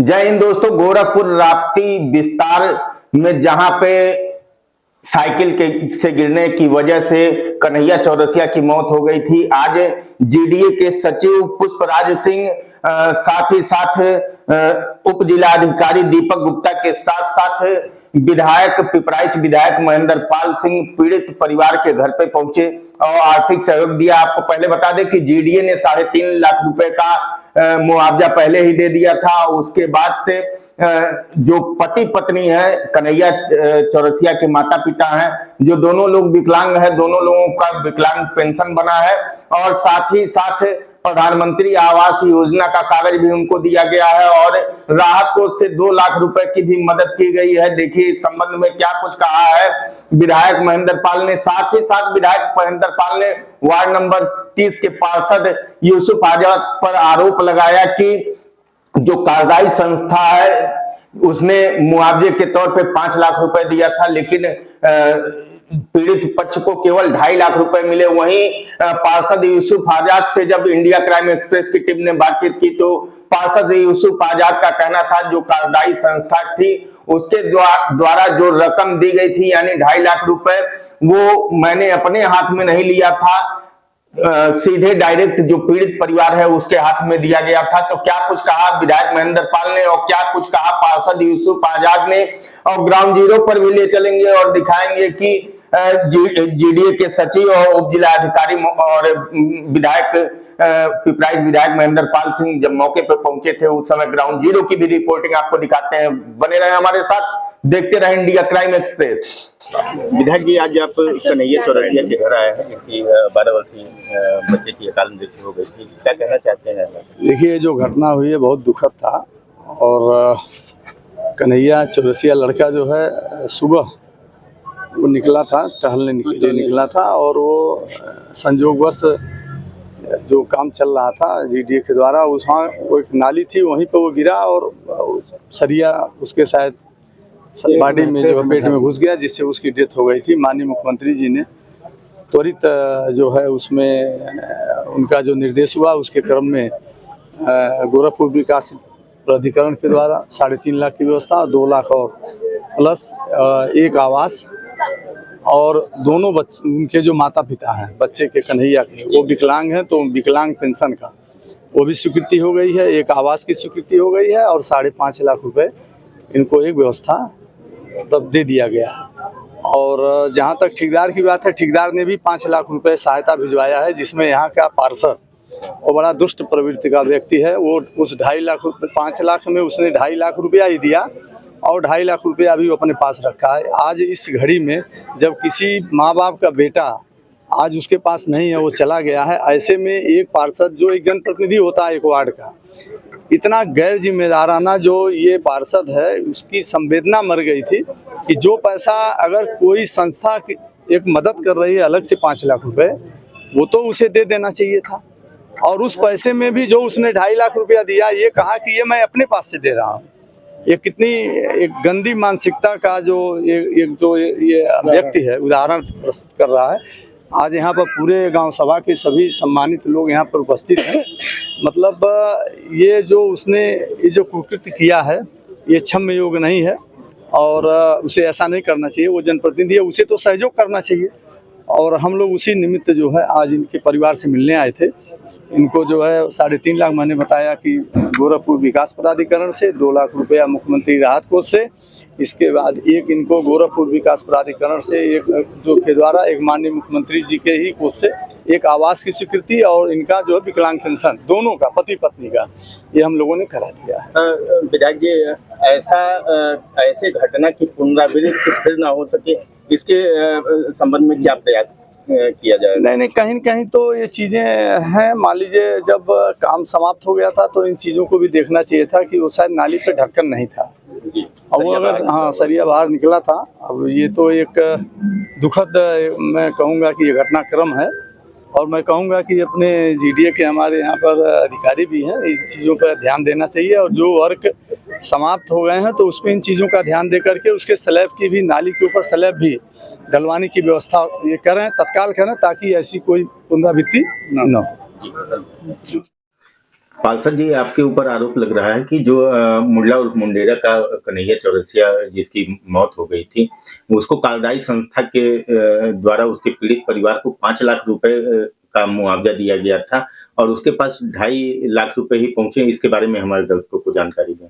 जय हिंद दोस्तों। गोरखपुर राप्ती विस्तार में जहां पे साइकिल के से गिरने की वजह से कन्हैया चौरसिया की मौत हो गई थी, आज जीडीए के सचिव पुष्पराज सिंह साथ ही साथ उप जिलाधिकारी दीपक गुप्ता के साथ साथ विधायक पिपराइच विधायक महेंद्र पाल सिंह पीड़ित परिवार के घर पे पहुंचे और आर्थिक सहयोग दिया। आपको पहले बता दें कि जीडीए ने 3.5 लाख रुपए का मुआवजा पहले ही दे दिया था। उसके बाद से जो पति पत्नी है कन्हैया चौरसिया के माता पिता हैं, जो दोनों लोग विकलांग हैं, दोनों लोगों का विकलांग पेंशन बना है और साथ ही साथ प्रधानमंत्री आवास योजना का कागज भी उनको दिया गया है और राहत कोष से 2 लाख रुपए की भी मदद की गई है। देखिए इस संबंध में क्या कुछ कहा है विधायक महेंद्र पाल ने। साथ ही साथ विधायक महेंद्र पाल ने वार्ड नंबर 30 के पार्षद यूसुफ आजाद पर आरोप लगाया कि जो कार्यदायी संस्था है उसने मुआवजे के तौर पे 5 लाख रुपए दिया था, लेकिन पीड़ित पक्ष को केवल 2.5 लाख रुपए मिले। वहीं पार्षद यूसुफ आजाद से जब इंडिया क्राइम एक्सप्रेस की टीम ने बातचीत की तो पार्षद यूसुफ आजाद का कहना था जो कार्यदायी संस्था थी उसके द्वारा जो रकम दी गई थी यानी 2.5 लाख रुपए, वो मैंने अपने हाथ में नहीं लिया था, सीधे डायरेक्ट जो पीड़ित परिवार है उसके हाथ में दिया गया था। तो क्या कुछ कहा विधायक महेंद्र पाल ने और क्या कुछ कहा पार्षद यूसुफ आजाद ने, और ग्राउंड जीरो पर भी ले चलेंगे और दिखाएंगे कि जीडीए के सचिव और उप जिलाधिकारी और विधायक पिपराइच विधायक महेंद्र पाल सिंह जब मौके पर पहुंचे थे उस समय ग्राउंड जीरो की भी रिपोर्टिंग आपको दिखाते हैं। बने रहे हमारे साथ, देखते रहे इंडिया क्राइम एक्सप्रेस। विधायक जी, आज आप कन्हैया चौरसिया के घर आए हैं, जिसकी 12 वर्षीय बच्चे की अकाल मृत्यु हो गई थी, क्या कहना चाहते हैं? देखिए जो घटना हुई है बहुत दुखद था और कन्हैया चौरसिया लड़का जो है सुबह वो निकला था, टहलने के लिए निकला था और वो संयोगवश जो काम चल रहा था जीडीए के द्वारा वहाँ वो एक नाली थी वहीं पर वो गिरा और सरिया उसके शायद बॉडी में जो पेट में घुस गया जिससे उसकी डेथ हो गई थी। माननीय मुख्यमंत्री जी ने त्वरित जो है उसमें उनका जो निर्देश हुआ उसके क्रम में गोरखपुर विकास प्राधिकरण के द्वारा 3.5 लाख की व्यवस्था, 2 लाख और प्लस एक आवास और दोनों बच्चे उनके जो माता पिता हैं बच्चे के कन्हैया के वो विकलांग हैं तो विकलांग पेंशन का वो भी स्वीकृति हो गई है, एक आवास की स्वीकृति हो गई है और 5.5 लाख रुपए इनको एक व्यवस्था तब दे दिया गया है। और जहां तक ठेकेदार की बात है, ठेकेदार ने भी 5 लाख रुपए सहायता भिजवाया है, जिसमें यहाँ का पार्षद वो बड़ा दुष्ट प्रवृत्ति का व्यक्ति है। वो उस 2.5 लाख 5 लाख में उसने 2.5 लाख रुपया ही दिया और 2.5 लाख रुपया अभी अपने पास रखा है। आज इस घड़ी में जब किसी माँ बाप का बेटा आज उसके पास नहीं है, वो चला गया है, ऐसे में एक पार्षद जो एक जनप्रतिनिधि होता है एक वार्ड का, इतना गैर जिम्मेदाराना जो ये पार्षद है, उसकी संवेदना मर गई थी कि जो पैसा अगर कोई संस्था एक मदद कर रही है अलग से 5 लाख रुपए, वो तो उसे दे देना चाहिए था। और उस पैसे में भी जो उसने 2.5 लाख रुपया दिया, ये कहा कि ये मैं अपने पास से दे रहा हूँ। ये कितनी एक गंदी मानसिकता का जो ये व्यक्ति है उदाहरण प्रस्तुत कर रहा है। आज यहाँ पर पूरे गांव सभा के सभी सम्मानित लोग यहाँ पर उपस्थित हैं। मतलब ये जो उसने ये जो कुकृत्य किया है ये क्षम्य योग्य नहीं है और उसे ऐसा नहीं करना चाहिए। वो जनप्रतिनिधि है, उसे तो सहयोग करना चाहिए। और हम लोग उसी निमित्त जो है आज इनके परिवार से मिलने आए थे। इनको जो है 3.5 लाख मैंने बताया कि गोरखपुर विकास प्राधिकरण से, 2 लाख रुपया मुख्यमंत्री राहत कोष से, इसके बाद एक इनको गोरखपुर विकास प्राधिकरण से एक जो के द्वारा एक माननीय मुख्यमंत्री जी के ही कोष से एक आवास की स्वीकृति और इनका जो है विकलांग पेंशन दोनों का पति पत्नी का ये हम लोगों ने करा दिया है। विधायक जी, ऐसे घटना की पुनरावृत्ति फिर ना हो सके, इसके संबंध में क्या प्रयास किया जाए? नहीं, कहीं न कहीं तो ये चीज़ें हैं। मान लीजिए जब काम समाप्त हो गया था तो इन चीज़ों को भी देखना चाहिए था कि वो शायद नाली पे ढक्कन नहीं था जी, और वो अगर सरिया बाहर निकला था। अब ये तो एक दुखद मैं कहूँगा कि ये घटनाक्रम है और मैं कहूँगा कि अपने जीडीए के हमारे यहाँ पर अधिकारी भी हैं, इस चीज़ों पर ध्यान देना चाहिए और जो वर्क समाप्त हो गए हैं तो उसमें इन चीज़ों का ध्यान दे करके उसके स्लैब की भी, नाली के ऊपर स्लैब भी डलवाने की व्यवस्था ये करें, तत्काल करें, ताकि ऐसी कोई पुनरावृत्ति न हो। पालसर जी, आपके ऊपर आरोप लग रहा है कि जो मुंडला उर्फ मुंडेरा का कन्हैया चौरसिया जिसकी मौत हो गई थी, उसको कार्यदायी संस्था के द्वारा उसके पीड़ित परिवार को 5 लाख रुपए का मुआवजा दिया गया था और उसके पास 2.5 लाख रुपए ही पहुंचे। इसके बारे में हमारे दर्शकों को जानकारी दें।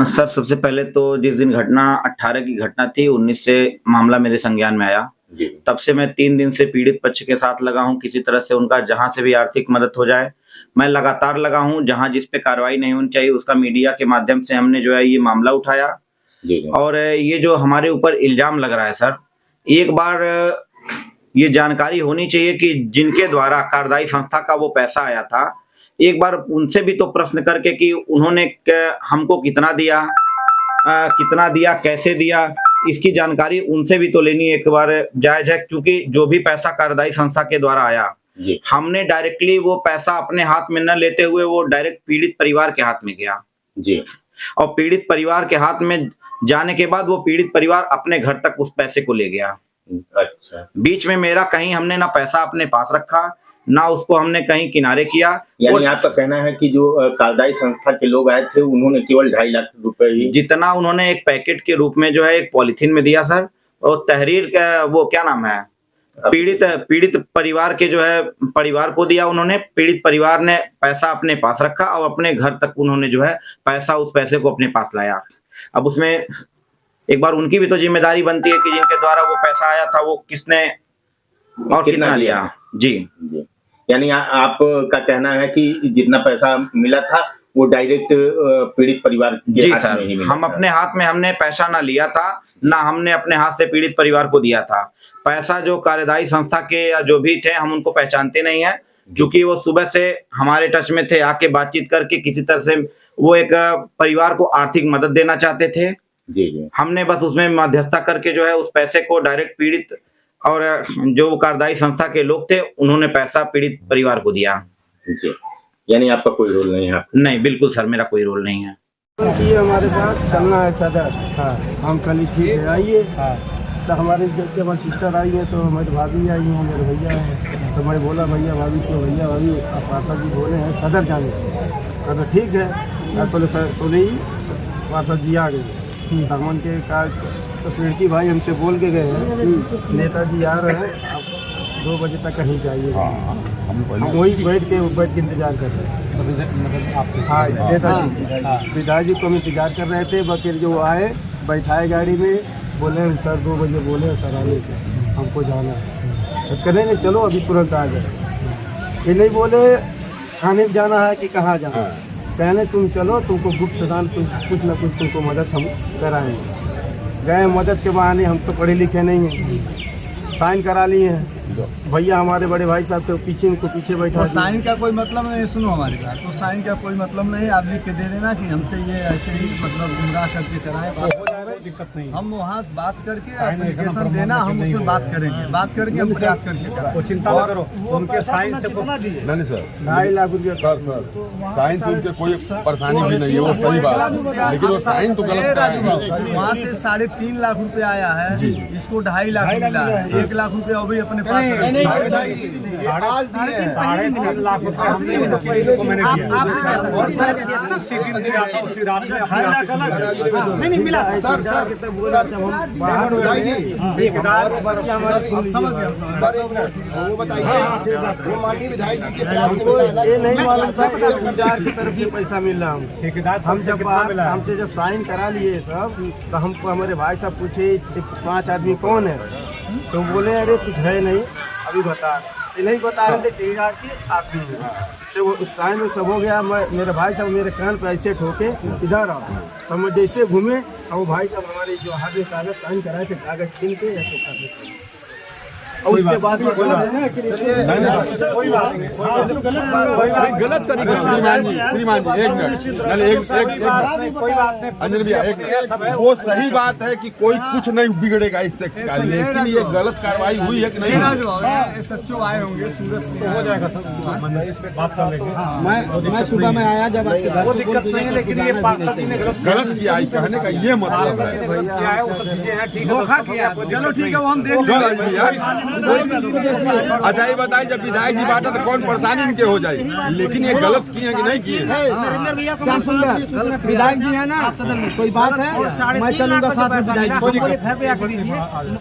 सर, सबसे पहले तो जिस दिन घटना 18 की घटना थी, 19 से मामला मेरे संज्ञान में आया। जी। तब से मैं 3 दिन से पीड़ित पक्ष के साथ लगा हूं, किसी तरह से उनका जहां से भी आर्थिक मदद हो जाए मैं लगातार लगा हूं। जहां जिस पे कार्रवाई नहीं होनी चाहिए उसका मीडिया के माध्यम से हमने जो है ये मामला उठाया। जी। और ये जो हमारे ऊपर इल्जाम लग रहा है सर, एक बार ये जानकारी होनी चाहिए कि जिनके द्वारा कार्यदायी संस्था का वो पैसा आया था, एक बार उनसे भी तो प्रश्न करके कि उन्होंने हमको कितना दिया, कैसे दिया, इसकी जानकारी उनसे भी तो लेनी एक बार जायज है। क्योंकि जो भी पैसा कार्यदायी संस्था के द्वारा आया, जी। हमने डायरेक्टली वो पैसा अपने हाथ में न लेते हुए वो डायरेक्ट पीड़ित परिवार के हाथ में गया। जी। और पीड़ित परिवार के हाथ में जाने के बाद वो पीड़ित परिवार अपने घर तक उस पैसे को ले गया। अच्छा। बीच में मेरा कहीं हमने ना पैसा अपने पास रखा, ना उसको हमने कहीं किनारे किया। यानी आपका कहना है कि जो कार्यदायी संस्था के लोग आए थे उन्होंने केवल 2.5 लाख रुपए ही, जितना उन्होंने एक पैकेट के रूप में जो है एक पॉलिथीन में दिया सर, और तहरीर का वो क्या नाम है, पीड़ित परिवार के जो है परिवार को दिया उन्होंने। पीड़ित परिवार ने पैसा अपने पास रखा और अपने घर तक उन्होंने जो है उस पैसे को अपने पास लाया। अब उसमें एक बार उनकी भी तो जिम्मेदारी बनती है कि जिनके द्वारा वो पैसा आया था वो किसने और कितना लिया। जी। यानी आपका कहना है कि जितना पैसा मिला था वो डायरेक्ट पीड़ित परिवार के हाथ में ही मिला। हम अपने हाथ में हमने पैसा ना लिया था, ना हमने अपने हाथ से पीड़ित परिवार को दिया था। पैसा जो कार्यदायी संस्था के या जो भी थे हम उनको पहचानते नहीं है, क्योंकि वो सुबह से हमारे टच में थे, आके बातचीत करके किसी तरह से वो एक परिवार को आर्थिक मदद देना चाहते थे। जी। हमने बस उसमें मध्यस्थता करके जो है उस पैसे को डायरेक्ट पीड़ित और जो कार्यदायी संस्था के लोग थे उन्होंने पैसा पीड़ित परिवार को दिया। जी। यानी आपका कोई रोल नहीं है? नहीं, बिल्कुल सर, मेरा कोई रोल नहीं है। हमारे साथ चलना है सदर। हाँ, हम कल ठीक है, आइए। हाँ, तो हमारे जैसे हमारी सिस्टर आई है, तो हमारी भाभी आई हैं, मेरे भैया हैं। तो मैं बोला भैया भाभी से, भैया भाभी पापा जी बोले हैं सदर जाने। तो ठीक है, तो नहीं पापा जी आ गए। हमन के का तो खिड़की भाई हमसे बोल के गए हैं नेताजी आ रहे हैं, आप 2 बजे तक कहीं जाइए। हम वही बैठ के इंतजार कर रहे हैं। हाँ, नेताजी विधायक जी को हम इंतजार कर रहे थे। वकील जो आए बैठाए गाड़ी में, बोले सर 2 बजे बोले सर आने के, हमको जाना है। तो करेंगे चलो अभी तुरंत आ गए। ये नहीं बोले खाने जाना है कि कहाँ जाना है, कहने तुम चलो, तुमको गुप्त दान कुछ न कुछ तुमको मदद हम कराएंगे। गए मदद के बहाने, हम तो पढ़े लिखे नहीं हैं, साइन करा लिए हैं। भैया हमारे बड़े भाई साहब तो पीछे उनको पीछे बैठा। तो साइन का कोई मतलब नहीं, सुनो हमारी बात, तो साइन का कोई मतलब नहीं। आप लिख के दे देना कि हमसे ये ऐसे ही मतलब गुमराह करके कराएं, दिक्कत नहीं। हम वहाँ बात करके एप्लीकेशन देना, हम उसमें बात करेंगे, हम प्रयास करके। चिंता मत करो, उनके साइन से नहीं सर, 2.5 लाख रुपया सर साइन से उनके कोई परेशानी भी नहीं है, वो सही बात है, लेकिन वो साइन तो गलत है। वहाँ से 3.5 लाख रुपए आया है, इसको 2.5 लाख मिला है, 1 लाख रुपए अभी अपने पास वो बताइए, वो माननीय विधायक जी के प्रयास से ये नहीं मालूम था कि ठेकेदार की तरफ से पैसा मिल रहा। हम हमसे जब साइन करा लिए सब, तो हमको हमारे भाई साहब पूछे 5 आदमी कौन है, तो बोले अरे कुछ है नहीं अभी बता, नहीं बता रहे थे ठेकेदार की आदमी है। तो वो उस टाइम में सब हो गया। मेरे भाई साहब मेरे कान पे ऐसे ठोके इधर आओ, तो हम जैसे घूमे और वो भाई साहब हमारे जो हाथ में कागज साइन कराए थे, कागज छीन के या तो कर और उसके बाद में बोला गलत तरीके श्रीमान जी अंजन भैया, वो सही बात है कि कोई कुछ नहीं बिगड़ेगा इस सेक्स का, लेकिन ये गलत कार्रवाई हुई है कि नहीं? सच्चो आए होंगे सूरज से, हो जाएगा सब बात कर लेंगे। मैं सुबह में आया जब वो दिक्कत नहीं है, लेकिन ये पार्षद ने गलत किया कहने का ये मतलब है। धोखा किया। चलो ठीक है, वो हम देख लेंगे। अच्छा ये बताइए, जब विधायक जी बांटा तो कौन परेशानी इनके हो जाए, लेकिन ये गलत किए हैं कि नहीं किए? श्याम सुंदर विधायक जी है ना, कोई बात है मैं चलूंगा साथ में विधायक जी।